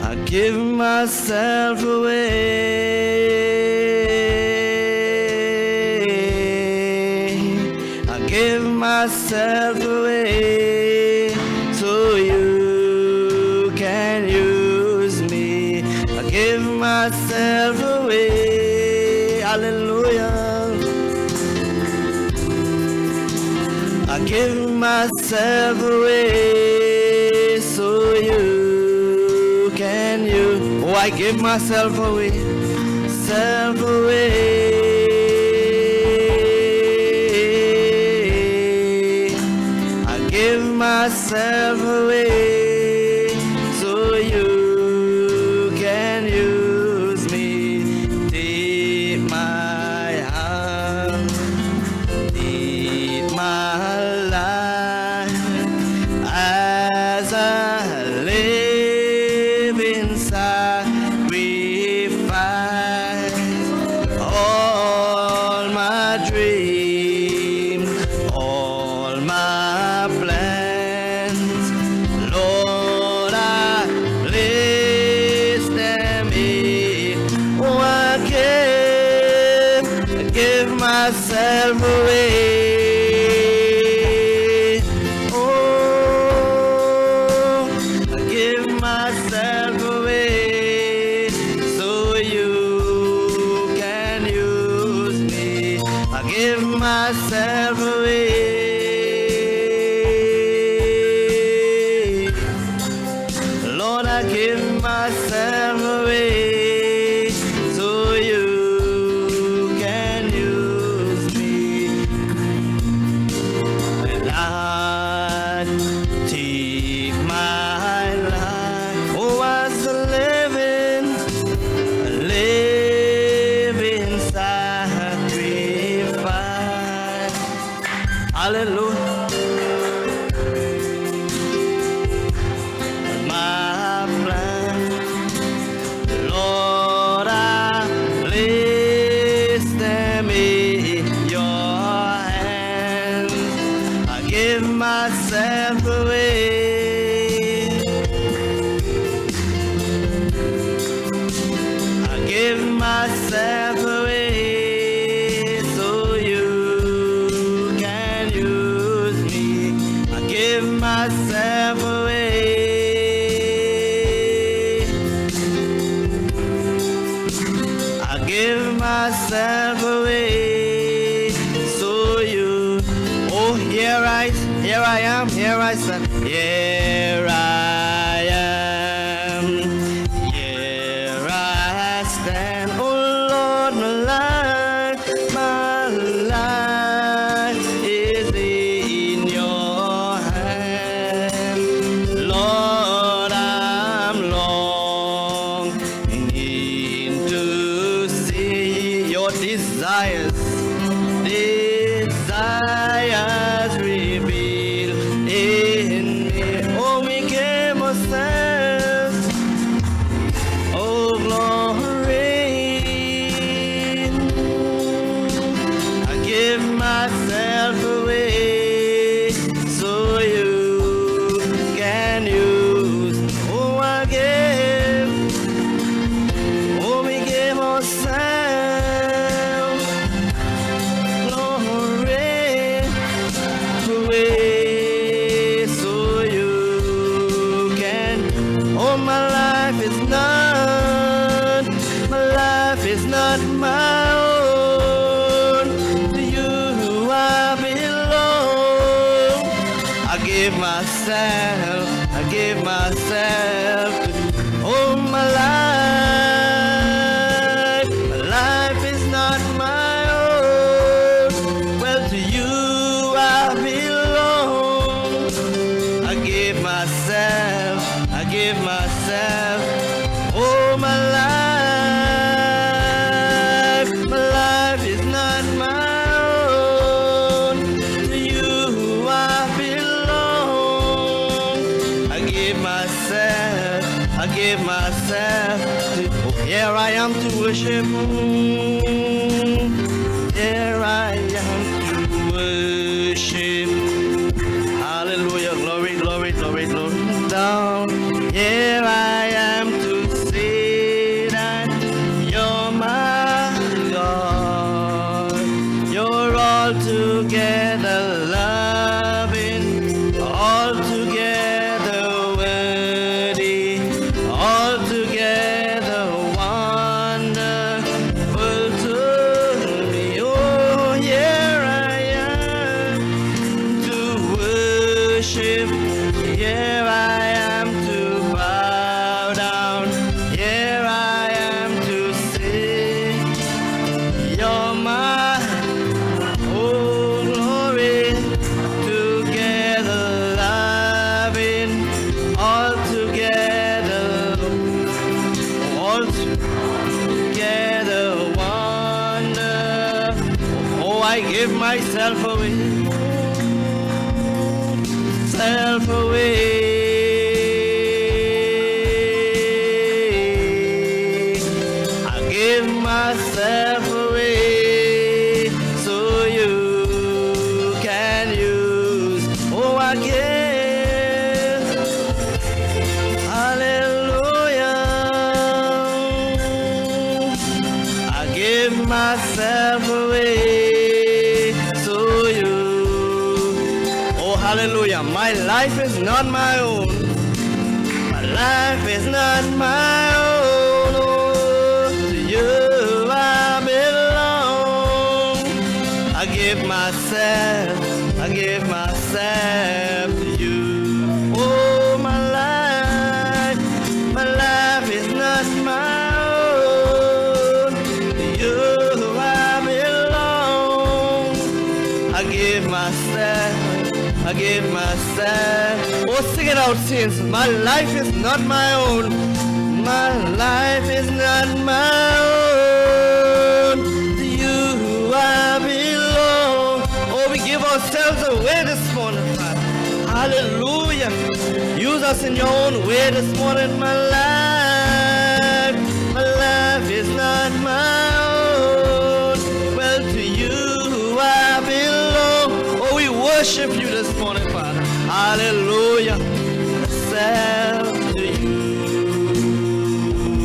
I give myself away. I give myself away so you can use me. I give myself away. Hallelujah. I give myself away so you can use. Oh, I give myself away, self away. I give myself away so you can use me. Take my hand, lead my life as a living sacrifice. All my dreams, all my plans, Lord, I place them in. Oh, I give myself away. Oh, I give myself away so you can use me. I give myself away. Lord, I give myself away so you can use me. And I take my life, oh, as a living sacrifice. Hallelujah. My plan, Lord, I place them in your hands. I give myself away. I give myself away so you can use me. I give myself away. I give myself away so you. Oh, here I am, here I stand, here I am, here I stand. Oh Lord, my life is in your hand. Lord, I'm longing to see your desires revealed in me. Oh, we give ourselves, oh glory. I give myself away so you can use. Oh, we give ourselves, glory, away so you can. Oh, my life is not my own. To you I belong. I give myself to you. Oh, my life is not my own. Well, to you I belong. I give myself. Oh, my life is not my own. To you I belong. I give myself to. Oh, here I am to worship. Here I am to worship. Hallelujah, glory, glory, glory, glory. Down. Here I am to give myself away, self away. I give myself away so you can use. Oh, I give, hallelujah. I give myself away so you. Oh, hallelujah. My life is not my own. My life is not my own. Oh, to you I belong. I give myself to you. Oh, my life is not my own. To you I belong. I give myself. Oh, sing it out, saints. My life is not my own. My life is not my own. To you I belong. Oh, we give ourselves away this morning, Father. Hallelujah. Use us in your own way this morning. My life is not my own. Well, to you I belong. Oh, we worship you this morning, Father. Hallelujah.